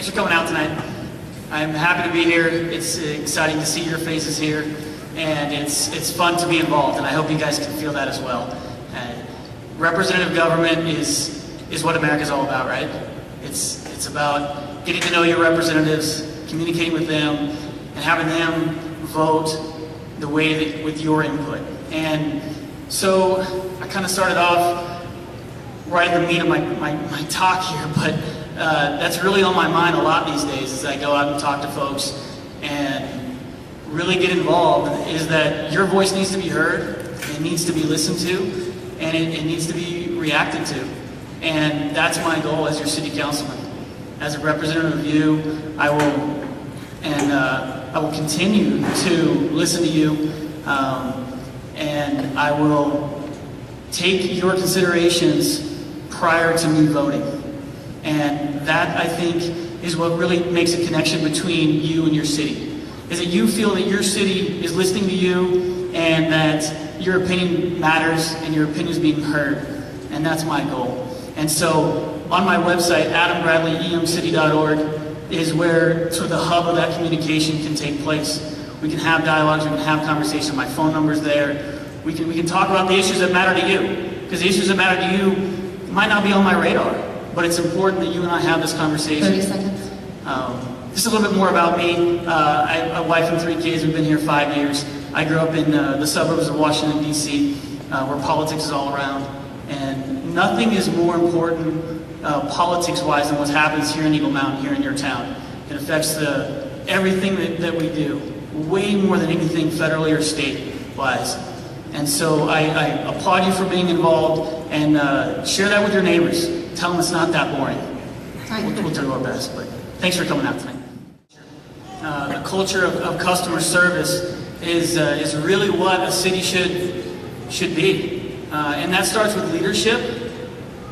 Thanks for coming out tonight. I'm happy to be here. It's exciting to see your faces here, and it's fun to be involved, and I hope you guys can feel that as well. Representative government is what America's all about, right? It's about getting to know your representatives, communicating with them, and having them vote the way that with your input. And so I kind of started off right in the meat of my talk here, but that's really on my mind a lot these days as I go out and talk to folks and really get involved, is that your voice needs to be heard, it needs to be listened to, and it needs to be reacted to. And that's my goal as your city councilman. As a representative of you, I will continue to listen to you, and I will take your considerations prior to me voting. And that, I think, is what really makes a connection between you and your city. Is that you feel that your city is listening to you and that your opinion matters and your opinion is being heard. And that's my goal. And so on my website, adambradleyemcity.org, is where sort of the hub of that communication can take place. We can have dialogues, we can have conversation. My phone number's there. We can talk about the issues that matter to you. Because the issues that matter to you might not be on my radar. But it's important that you and I have this conversation. 30 seconds. Just a little bit more about me. I have a wife and 3 kids. We've been here 5 years. I grew up in the suburbs of Washington, D.C., where politics is all around. And nothing is more important politics-wise than what happens here in Eagle Mountain, here in your town. It affects everything that we do, way more than anything federally or state-wise. And so I applaud you for being involved, and share that with your neighbors. Tell them it's not that boring. We'll do our best, but thanks for coming out tonight. The culture of customer service is really what a city should be. And that starts with leadership,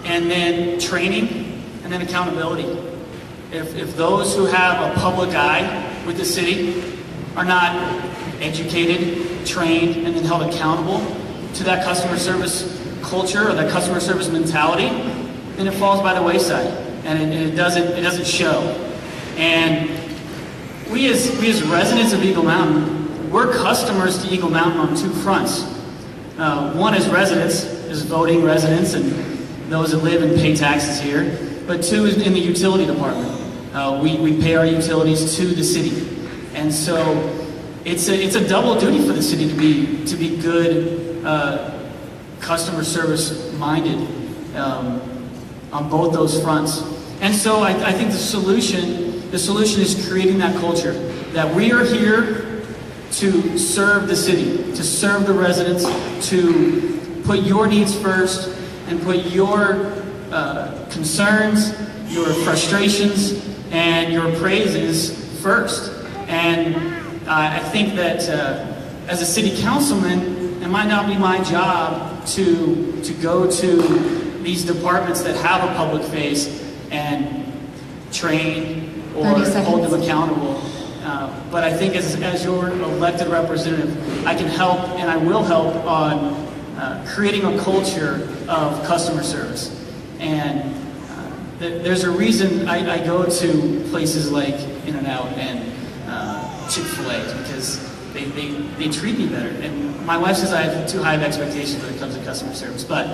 and then training, and then accountability. If those who have a public eye with the city are not educated, trained, and then held accountable to that customer service culture or that customer service mentality, then it falls by the wayside, and it doesn't show. And we as residents of Eagle Mountain, we're customers to Eagle Mountain on 2 fronts. One is residents, is voting residents and those that live and pay taxes here. But 2 is in the utility department. We pay our utilities to the city, and so it's a double duty for the city to be good customer service minded on both those fronts. And so I think the solution is creating that culture, that we are here to serve the city, to serve the residents, to put your needs first and put your concerns, your frustrations, and your praises first. And I think that as a city councilman, it might not be my job to go to these departments that have a public face and train or hold them accountable. But I think as your elected representative, I can help, and I will help on creating a culture of customer service. And there's a reason I go to places like In-N-Out and Chick-fil-A, because they treat me better. And my wife says I have too high of expectations when it comes to customer service, but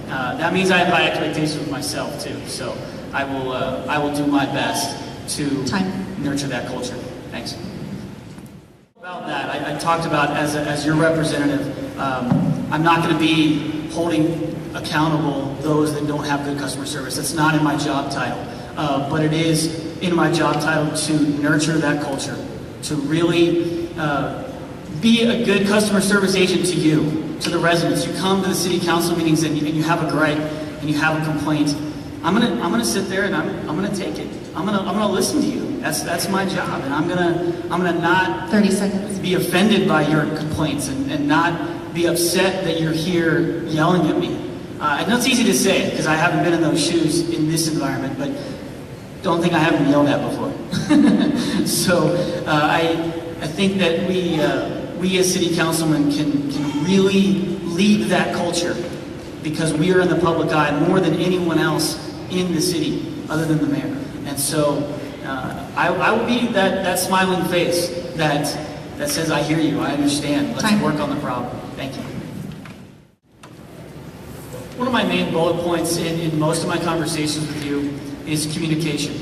that means I have high expectations with myself too. So I will do my best to nurture that culture. Thanks. About that, I talked about as your representative, I'm not going to be holding accountable those that don't have good customer service. That's not in my job title, but it is in my job title to nurture that culture, to really be a good customer service agent to you, to the residents. You come to the city council meetings and you have a gripe and you have a complaint. I'm gonna sit there and I'm gonna take it. I'm gonna listen to you. That's my job, and I'm gonna not 30 seconds. Be offended by your complaints and not be upset that you're here yelling at me. I know it's easy to say because I haven't been in those shoes in this environment, but don't think I haven't been yelled at before. So I think that we as city councilmen can really lead that culture, because we are in the public eye more than anyone else in the city other than the mayor. And so I will be that smiling face that says, I hear you, I understand, let's work on the problem. Thank you. One of my main bullet points in most of my conversations with you is communication.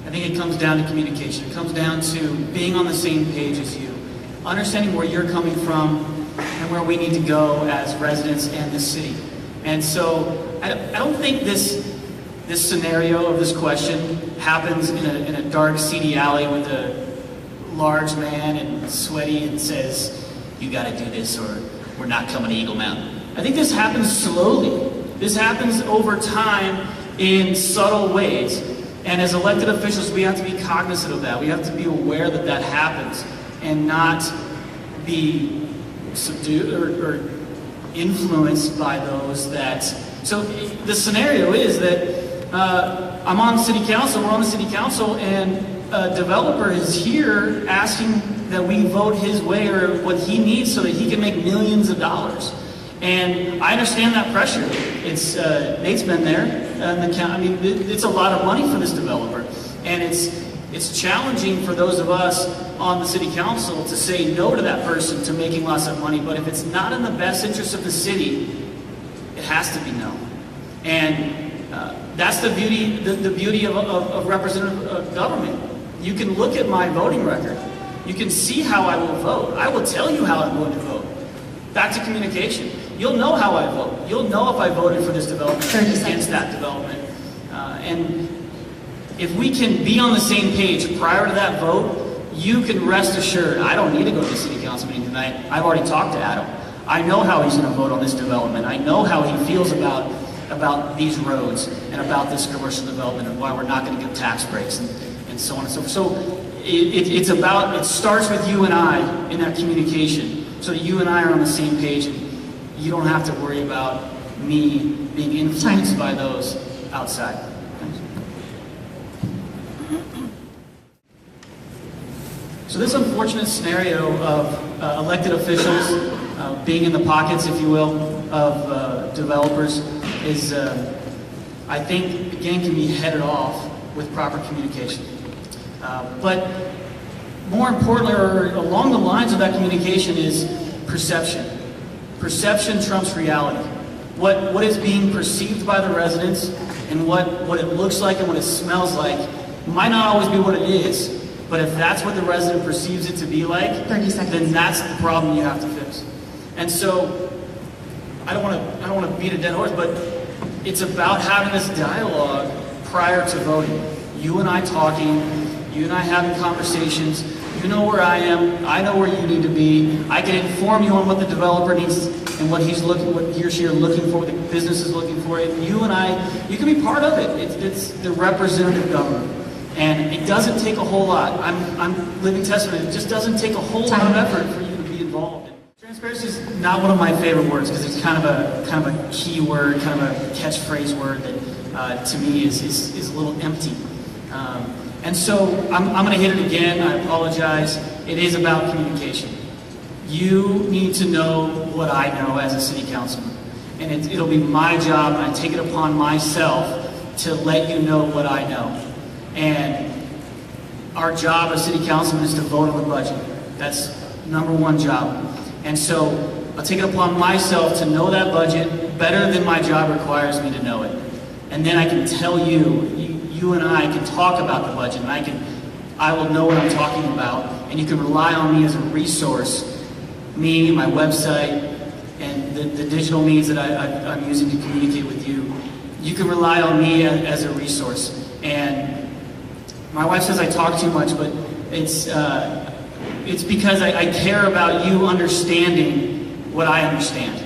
I think it comes down to communication. It comes down to being on the same page as you, understanding where you're coming from and where we need to go as residents and the city. And so I don't think this scenario of this question happens in a dark, seedy alley with a large man and sweaty and says, you got to do this or we're not coming to Eagle Mountain. I think this happens slowly. This happens over time in subtle ways. And as elected officials, we have to be cognizant of that. We have to be aware that that happens and not be subdued or influenced by those that... So the scenario is that I'm on city council, we're on the city council, and a developer is here asking that we vote his way or what he needs so that he can make millions of dollars. And I understand that pressure. It's Nate's been there. I mean, it's a lot of money for this developer, and it's challenging for those of us on the city council to say no to that person to making lots of money. But if it's not in the best interest of the city, it has to be no. And that's the beauty. The beauty of representative government. You can look at my voting record. You can see how I will vote. I will tell you how I'm going to vote. Back to communication. You'll know how I vote. You'll know if I voted for this development or against that development. And if we can be on the same page prior to that vote, you can rest assured I don't need to go to the city council meeting tonight. I've already talked to Adam. I know how he's going to vote on this development. I know how he feels about these roads and about this commercial development and why we're not going to give tax breaks and so on and so forth. So it starts with you and I in that communication so that you and I are on the same page and you don't have to worry about me being influenced by those outside. So this unfortunate scenario of elected officials being in the pockets, if you will, of developers is, I think, again, can be headed off with proper communication. But more importantly, or along the lines of that communication is perception. Perception trumps reality. What is being perceived by the residents and what it looks like and what it smells like might not always be what it is. But if that's what the resident perceives it to be like, 30 seconds. Then that's the problem you have to fix. And so, I don't want to beat a dead horse, but it's about having this dialogue prior to voting. You and I talking, you and I having conversations. You know where I am, I know where you need to be. I can inform you on what the developer needs and what he or she are looking for, what the business is looking for. And you and I, you can be part of it. It's the representative government. And it doesn't take a whole lot. I'm living testament. It just doesn't take a whole lot of effort for you to be involved. Transparency is not one of my favorite words because it's kind of a key word, kind of a catchphrase word that to me is a little empty. And so I'm going to hit it again. I apologize. It is about communication. You need to know what I know as a city councilman, and it'll be my job, and I take it upon myself to let you know what I know. And our job as city councilmen is to vote on the budget. That's number one job. And so I'll take it upon myself to know that budget better than my job requires me to know it. And then I can tell you and I can talk about the budget, and I will know what I'm talking about, and you can rely on me as a resource, me, my website, and the digital means that I'm using to communicate with you. You can rely on me as a resource. And my wife says I talk too much, but it's because I care about you understanding what I understand.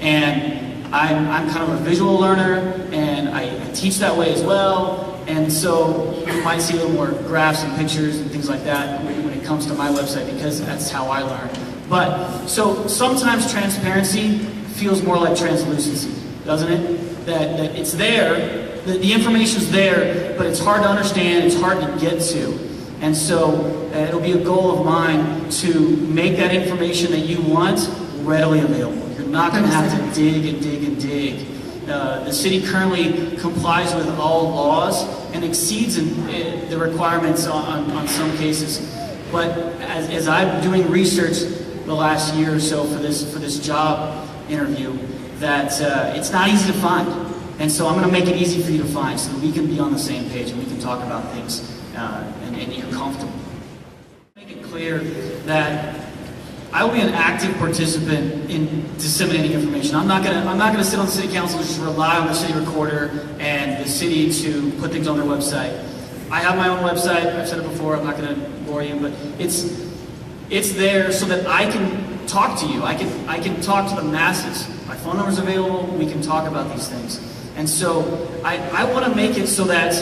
And I'm kind of a visual learner, and I teach that way as well. And so you might see a little more graphs and pictures and things like that when it comes to my website, because that's how I learn. But so sometimes transparency feels more like translucency, doesn't it? That it's there, the information's there, but it's hard to understand, it's hard to get to. And so it'll be a goal of mine to make that information that you want readily available. You're not going to have to dig and dig and dig The city currently complies with all laws and exceeds the requirements on some cases. But as I'm doing research the last year or so for this job interview, that it's not easy to find. And so I'm going to make it easy for you to find so that we can be on the same page and we can talk about things and you're comfortable. Make it clear that I will be an active participant in disseminating information. I'm not gonna sit on the city council and just rely on the city recorder and the city to put things on their website. I have my own website. I've said it before. I'm not gonna bore you, but it's there so that I can talk to you. I can talk to the masses. My phone number's available. We can talk about these things. And so I want to make it so that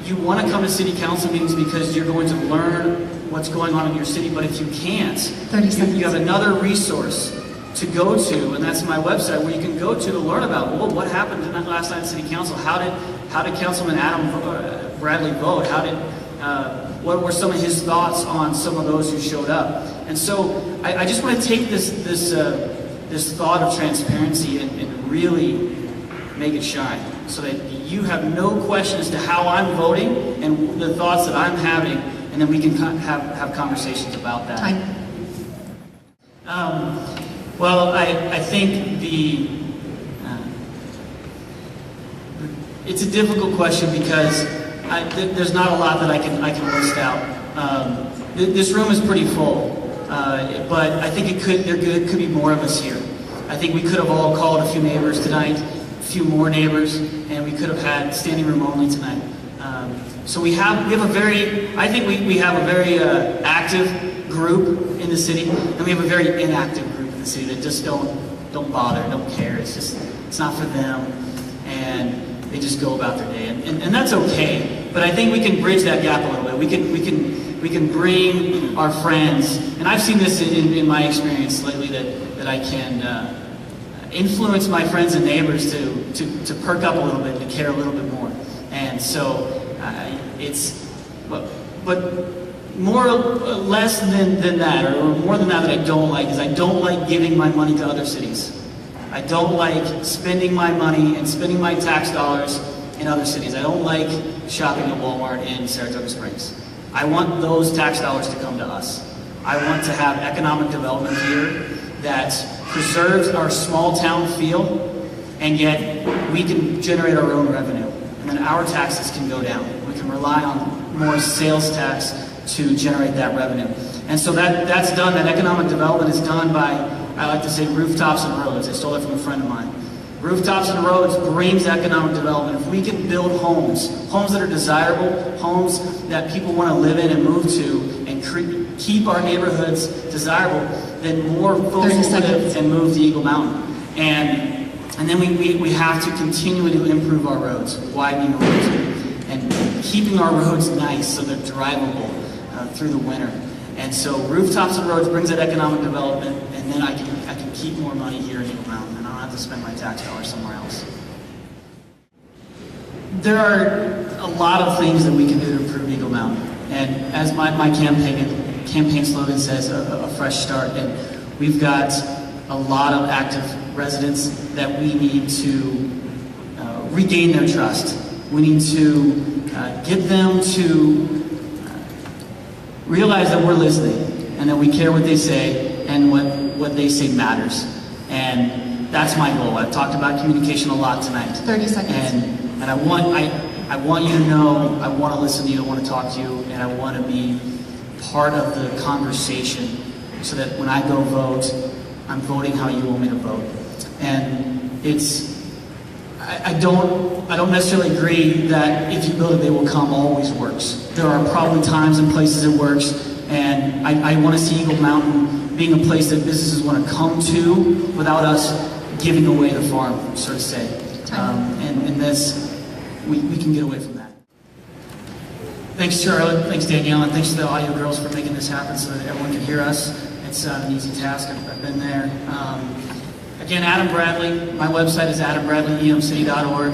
you want to come to city council meetings because you're going to learn what's going on in your city, but if you can't, 30 seconds. You have another resource to go to, and that's my website, where you can go to learn about, well, what happened in that last night at City Council? How did Councilman Adam Bradley vote? What were some of his thoughts on some of those who showed up? And so I just want to take this thought of transparency and really make it shine, so that you have no question as to how I'm voting and the thoughts that I'm having, and then we can have conversations about that. Time. Well, I think it's a difficult question because there's not a lot that I can list out. This room is pretty full, but I think there could be more of us here. I think we could have all called a few neighbors tonight, a few more neighbors, and we could have had standing room only tonight. So we have a very active group in the city, and we have a very inactive group in the city that just don't bother, don't care. It's not for them, and they just go about their day, and that's okay. But I think we can bridge that gap a little bit. We can bring our friends, and I've seen this in my experience lately that I can influence my friends and neighbors to perk up a little bit, to care a little bit more, and so. But more or less than that, or more than that I don't like, is I don't like giving my money to other cities. I don't like spending my money and spending my tax dollars in other cities. I don't like shopping at Walmart in Saratoga Springs. I want those tax dollars to come to us. I want to have economic development here that preserves our small town feel, and yet we can generate our own revenue. And then our taxes can go down. We can rely on more sales tax to generate that revenue. And so that's done, that economic development is done by, I like to say, rooftops and roads. I stole that from a friend of mine. Rooftops and roads brings economic development. If we can build homes that are desirable, homes that people want to live in and move to, and keep our neighborhoods desirable, then more folks will live and move to Eagle Mountain. And then we have to continue to improve our roads, widening the roads, and keeping our roads nice so they're drivable through the winter. And so rooftops and roads brings that economic development, and then I can keep more money here in Eagle Mountain, and I don't have to spend my tax dollars somewhere else. There are a lot of things that we can do to improve Eagle Mountain, and as my campaign slogan says, a fresh start. And we've got a lot of active residents that we need to regain their trust. We need to get them to realize that we're listening and that we care what they say, and what they say matters. And that's my goal. I've talked about communication a lot tonight. 30 seconds. And I want you to know, I want to listen to you, I want to talk to you, and I want to be part of the conversation so that when I go vote, I'm voting how you want me to vote. And I don't necessarily agree that if you build it, they will come always works. There are probably times and places it works, and I want to see Eagle Mountain being a place that businesses want to come to without us giving away the farm, so to say. And this, we can get away from that. Thanks, Charlotte. Thanks, Danielle. And thanks to the audio girls for making this happen so that everyone can hear us. It's an easy task. I've been there. Again, Adam Bradley. My website is adambradleyemcity.org.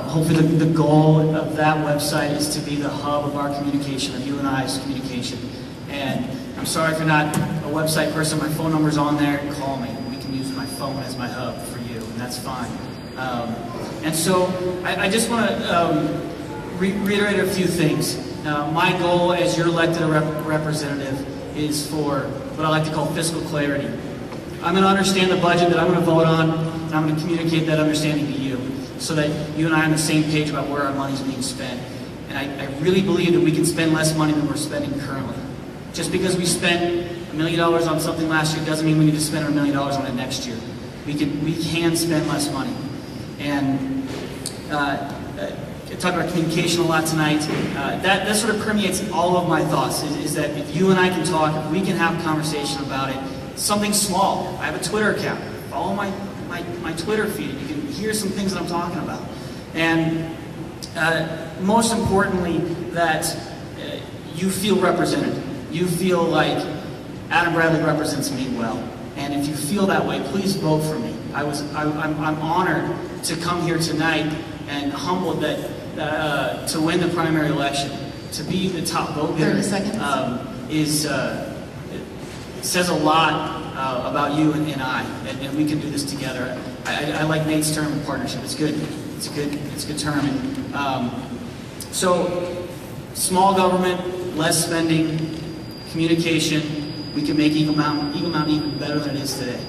Hopefully the goal of that website is to be the hub of our communication, of you and I's communication. And I'm sorry if you're not a website person. My phone number's on there. Call me. We can use my phone as my hub for you, and that's fine. And so I just want to reiterate a few things. My goal as your elected representative is for what I like to call fiscal clarity. I'm going to understand the budget that I'm going to vote on, and I'm going to communicate that understanding to you so that you and I are on the same page about where our money is being spent. And I really believe that we can spend less money than we're spending currently. Just because we spent $1 million on something last year doesn't mean we need to spend $1 million on it next year. We can spend less money. And I talked about communication a lot tonight. That sort of permeates all of my thoughts, is that if you and I can talk, if we can have a conversation about it, something small. I have a Twitter account. Follow my Twitter feed. You can hear some things that I'm talking about. And most importantly, that you feel represented. You feel like Adam Bradley represents me well. And if you feel that way, please vote for me. I'm honored to come here tonight and humbled that to win the primary election, to be the top vote getter, 30 seconds. Says a lot about you and I, and we can do this together. I like Nate's term of partnership. It's good. It's a good term. And, so, small government, less spending, communication. We can make Eagle Mountain even better than it is today.